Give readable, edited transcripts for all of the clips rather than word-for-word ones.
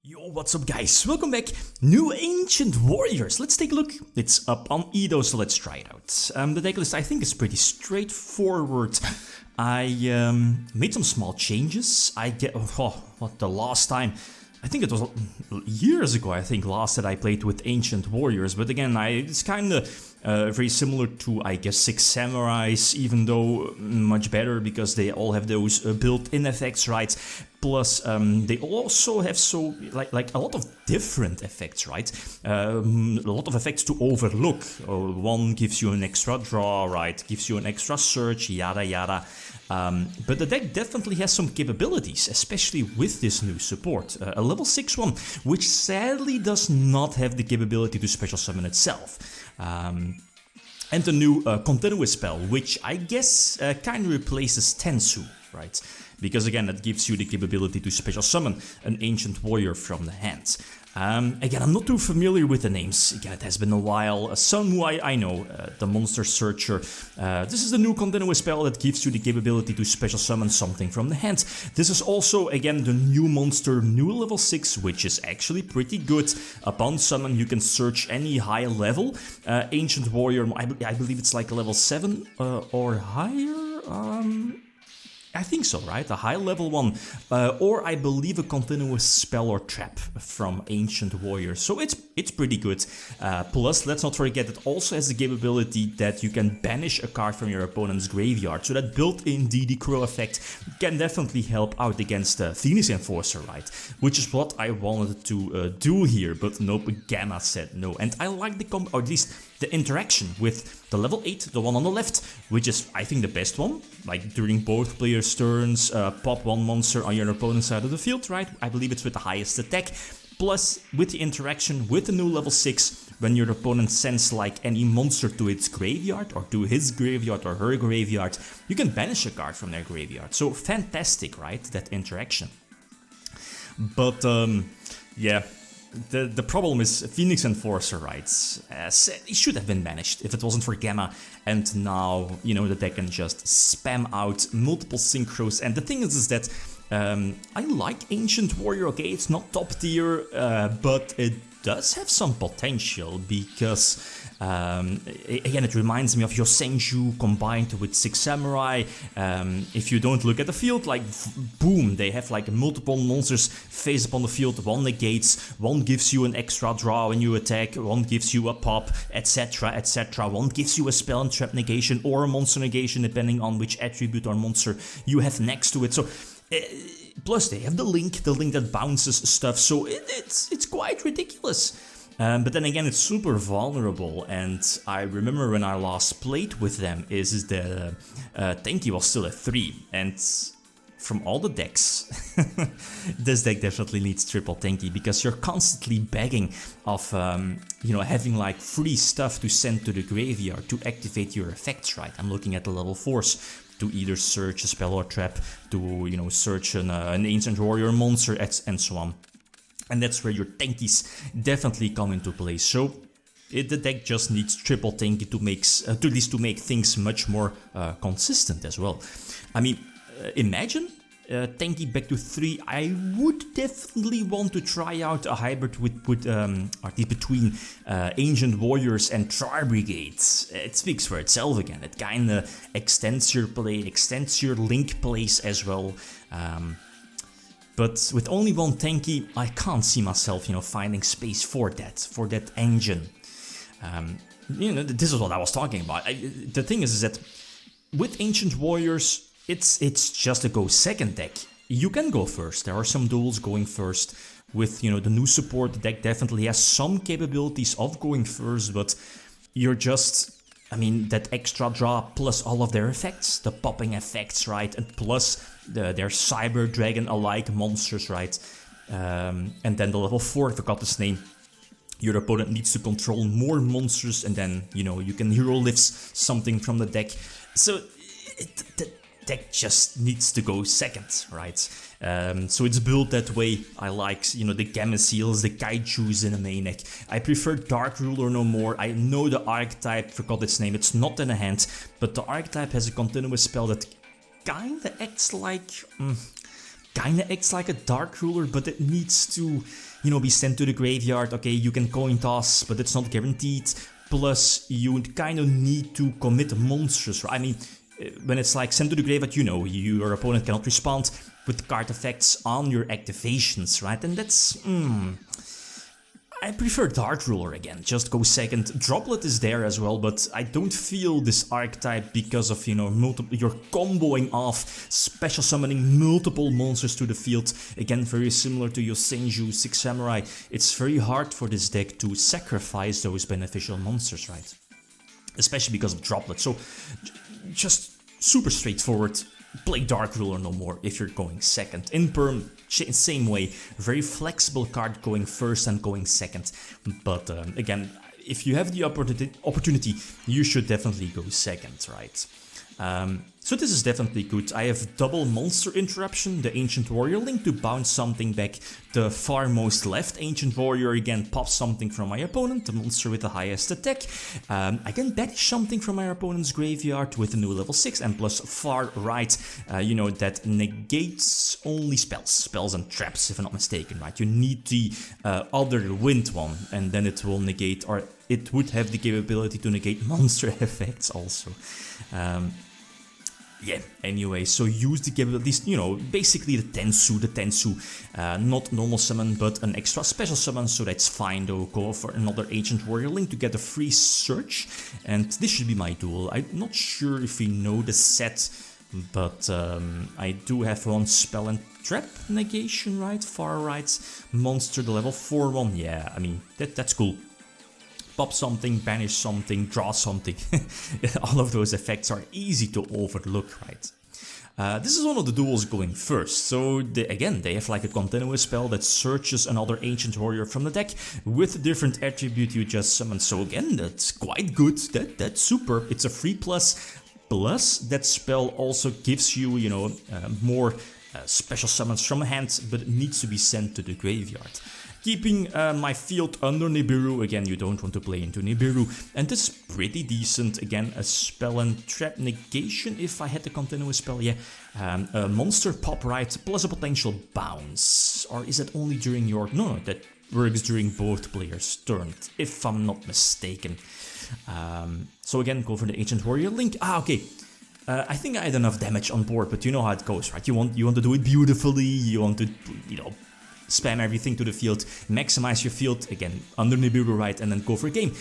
Yo, what's up guys? Welcome back. New Ancient Warriors. Let's take a look. It's up on Edo, so let's try it out. The decklist I think is pretty straightforward. I made some small changes. The last time, I think it was years ago, I think, last that I played with Ancient Warriors. But again, it's kind of very similar to, I guess, Six Samurais, even though much better because they all have those built-in effects, right? Plus, they also have like a lot of different effects, right? A lot of effects to overlook. One gives you an extra draw, right? Gives you an extra search, yada yada. But the deck definitely has some capabilities, especially with this new support. A level 6 one, which sadly does not have the capability to special summon itself. And the new continuous spell, which I guess kind of replaces Tensu, right? Because again, that gives you the capability to special summon an Ancient Warrior from the hand. Again, I'm not too familiar with the names. Again, it has been a while. Sunmu, I know, the Monster Searcher. This is the new continuous spell that gives you the capability to special summon something from the hand. This is also, again, the new monster, new level 6, which is actually pretty good. Upon summon, you can search any high level. Ancient Warrior, I believe it's like level 7 or higher. I think so, right? A high level one, or I believe a continuous spell or trap from Ancient Warriors. So it's pretty good. Plus, let's not forget, it also has the capability that you can banish a card from your opponent's graveyard. So that built-in DD Crow effect can definitely help out against Phoenix Enforcer, right? Which is what I wanted to do here, but nope, Gamma said no. And I like or at least the interaction with the level 8, the one on the left, which is, I think, the best one. Like, during both players' turns, pop one monster on your opponent's side of the field, right? I believe it's with the highest attack. Plus, with the interaction with the new level 6, when your opponent sends, like, any monster to its graveyard, or to his graveyard or her graveyard, you can banish a card from their graveyard. So, fantastic, right? That interaction. But, yeah. The problem is Phoenix Enforcer, right? It should have been banished if it wasn't for Gamma, and now, you know, the deck can just spam out multiple synchros. And the thing is that I like Ancient Warrior, okay, it's not top tier, but it does have some potential because, again, it reminds me of Yosenju combined with Six Samurai. If you don't look at the field, like, boom, they have like multiple monsters face up on the field. One negates, one gives you an extra draw when you attack, one gives you a pop, etc, etc. One gives you a spell and trap negation or a monster negation, depending on which attribute or monster you have next to it. So, plus they have the link that bounces stuff, so it's quite ridiculous. But then again, it's super vulnerable, and I remember when I last played with them is that Tenki was still at 3, and from all the decks, this deck definitely needs triple Tenki, because you're constantly begging of, you know, having like free stuff to send to the graveyard to activate your effects, right? I'm looking at the level 4s. To either search a spell or trap, to, you know, search an Ancient Warrior monster, and so on. And that's where your Tenkis definitely come into play. So the deck just needs triple Tenki to make, at least to make things much more consistent as well. I mean, imagine Tenki back to 3. I would definitely want to try out a hybrid with between Ancient Warriors and Tri Brigades. It speaks for itself again. It kinda extends your play, extends your link plays as well. But with only one Tenki, I can't see myself, you know, finding space for that engine. You know, this is what I was talking about. The thing is that with Ancient Warriors, it's just a go second deck. You can go first. There are some duels going first. With, you know, the new support, the deck definitely has some capabilities of going first, but you're just, I mean, that extra draw plus all of their effects, the popping effects, right? And plus their Cyber Dragon alike monsters, right? And then the level 4, I forgot his name. Your opponent needs to control more monsters, and then, you know, you can hero lifts something from the deck. So the deck just needs to go second, right? So it's built that way. I like, you know, the Gamma Seals, the Kaijus in the main deck. I prefer Dark Ruler no more. I know the archetype, forgot its name, it's not in the hand, but the archetype has a continuous spell that kinda acts like kinda acts like a Dark Ruler, but it needs to, you know, be sent to the graveyard. Okay, you can coin toss, but it's not guaranteed. Plus, you kind of need to commit monsters. I mean, when it's like sent to the graveyard, you know, your opponent cannot respond with card effects on your activations, right? And that's, I prefer Dark Ruler again, just go second. Droplet is there as well, but I don't feel this archetype because of, you know, you're comboing off, special summoning multiple monsters to the field. Again, very similar to your Senju 6 Samurai. It's very hard for this deck to sacrifice those beneficial monsters, right? Especially because of Droplet. So, just super straightforward. Play Dark Ruler no more if you're going second. In Perm, same way, very flexible card going first and going second. But again, if you have the opportunity, you should definitely go second, right? So this is definitely good. I have double monster interruption, the Ancient Warrior link to bounce something back. The far most left Ancient Warrior again pops something from my opponent, the monster with the highest attack. I can banish something from my opponent's graveyard with a new level 6, and plus far right, you know, that negates only spells and traps, if I'm not mistaken, right? You need the other wind one, and then it will negate, or it would have the capability to negate monster effects also. Yeah, anyway, so use the capabilities, you know, basically the Tensu, not normal summon, but an extra special summon, so that's fine though. Go for another Ancient Warrior link to get a free search, and this should be my duel. I'm not sure if we know the set, but I do have one spell and trap negation, right? Far right monster, the level 4 one, yeah, I mean, that's cool. Pop something, banish something, draw something. All of those effects are easy to overlook, right? This is one of the duels going first, so again, they have like a continuous spell that searches another Ancient Warrior from the deck with a different attribute you just summoned. So again, that's quite good, that's super. It's a free plus that spell also gives you, you know, more special summons from hand, but it needs to be sent to the graveyard. Keeping my field under Nibiru, again you don't want to play into Nibiru, and this is pretty decent, again a spell and trap negation if I had the continuous spell, yeah. A monster pop right plus a potential bounce, or is it only during your, no, that works during both players' turns, if I'm not mistaken. So again, go for the Ancient Warrior link, okay. I think I had enough damage on board, but you know how it goes, right? You want to do it beautifully, you want to, you know, spam everything to the field, maximize your field, again, under Nibiru right, and then go for a game.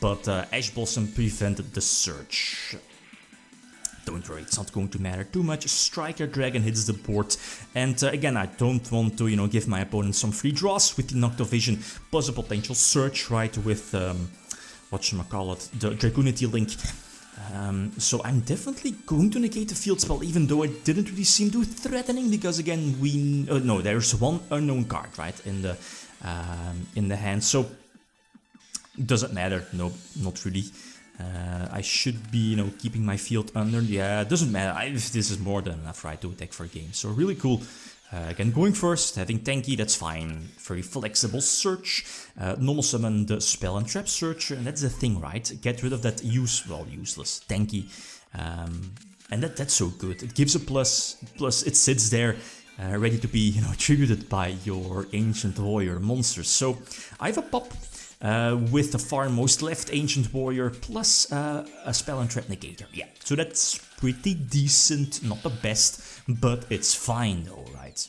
But Ash Blossom prevented the search. Don't worry, it's not going to matter too much. Striker Dragon hits the board, and again, I don't want to, you know, give my opponent some free draws with the Noctovision, plus a potential search, right, with, whatchamacallit, the Dragunity link. So I'm definitely going to negate the field spell, even though it didn't really seem too threatening, because again, no, there's one unknown card, right, in the hand, so doesn't matter, no, not really. I should be, you know, keeping my field under, yeah, it doesn't matter, this is more than enough, right, to attack for a game, so really cool. Again, going first, having tanky, that's fine. Very flexible search. Normal summon the spell and trap searcher, and that's the thing, right? Get rid of that useless tanky. And that's so good. It gives a plus it sits there, ready to be, you know, attributed by your Ancient Warrior monsters. So I have a pop with the far most left Ancient Warrior plus a spell and trap negator. Yeah, so that's pretty decent, not the best, but it's fine though, right?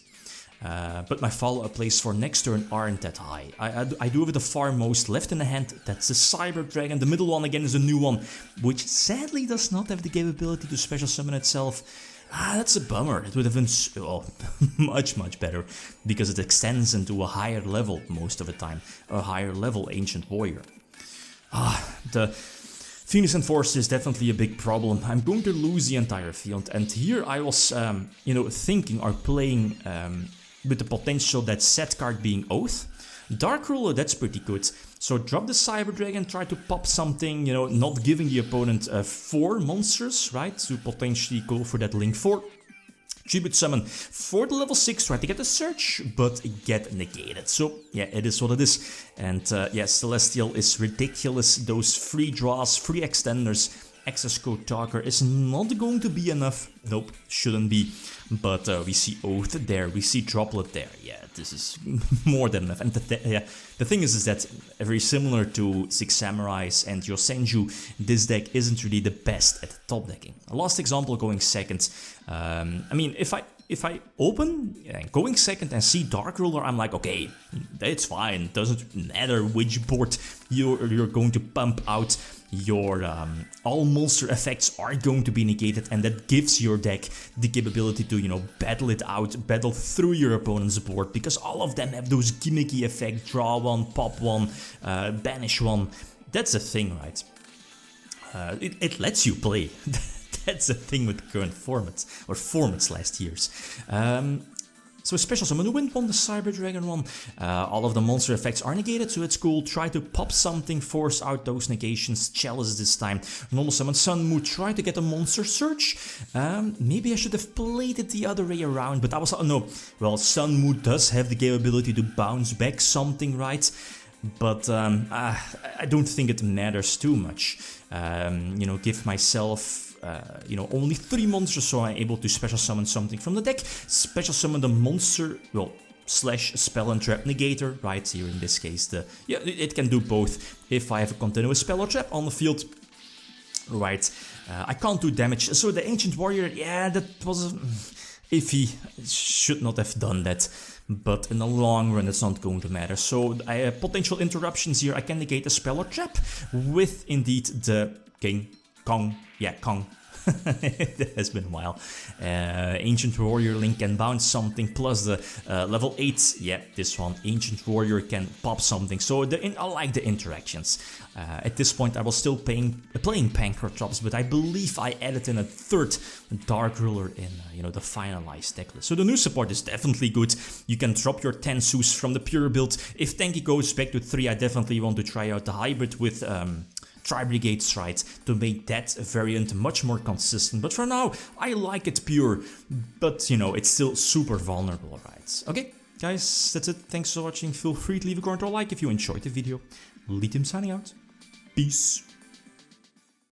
But my follow-up plays for next turn aren't that high. I do have the far most left in the hand, that's the Cyber Dragon. The middle one again is a new one, which sadly does not have the capability to special summon itself. That's a bummer. It would have been, well, much better, because it extends into a higher level most of the time, a higher level Ancient Warrior. The Phoenix Enforcer is definitely a big problem. I'm going to lose the entire field, and here I was, you know, thinking or playing with the potential that set card being Oath. Dark Ruler, that's pretty good. So drop the Cyber Dragon, try to pop something, you know, not giving the opponent 4 monsters, right, to potentially go for that Link 4. Tribute Summon for the level 6, try to get the search, but get negated. So yeah, it is what it is. And yeah, Celestial is ridiculous. Those free draws, free extenders, access code Talker is not going to be enough. Nope, shouldn't be. But we see Oath there, we see Droplet there. Yeah, this is more than enough. And the thing is that very similar to Six Samurais and Yosenju, this deck isn't really the best at top decking. A last example going second. I mean, if I open going second and see Dark Ruler, I'm like, okay, it's fine. Doesn't matter which board you're going to pump out. Your all monster effects are going to be negated, and that gives your deck the capability to, you know, battle it out, battle through your opponent's board, because all of them have those gimmicky effects: draw one, pop one, banish one. That's the thing, right? It lets you play. That's the thing with current formats, or formats last year's. So special summon the Wind one, the Cyber Dragon one, all of the monster effects are negated, so it's cool. Try to pop something, force out those negations. Chalice this time. Normal summon Sun Moon, try to get a monster search. Maybe I should have played it the other way around, but I was, no. Well, Sun Moon does have the capability to bounce back something, right? But I don't think it matters too much. You know, give myself you know, only 3 monsters, so I'm able to special summon something from the deck. Special summon the monster, well, slash spell and trap negator, right? Here in this case, it can do both. If I have a continuous spell or trap on the field, right? I can't do damage. So the Ancient Warrior, yeah, that was iffy. Should not have done that. But in the long run, it's not going to matter. So I have potential interruptions here. I can negate a spell or trap with indeed the Kong. It has been a while. Ancient Warrior Link can bounce something, plus the level 8, yeah, this one, Ancient Warrior can pop something. So I like the interactions. At this point I was still playing Pancro Drops, but I believe I added in a 3rd Dark Ruler in you know, the finalized deck list. So the new support is definitely good. You can drop your Tensus from the pure build. If Tanky goes back to 3, I definitely want to try out the hybrid with Tri-Brigade Strides to make that variant much more consistent. But for now, I like it pure, but you know, it's still super vulnerable, right? Okay, guys, that's it. Thanks for watching. Feel free to leave a comment or like if you enjoyed the video. Litim signing out. Peace.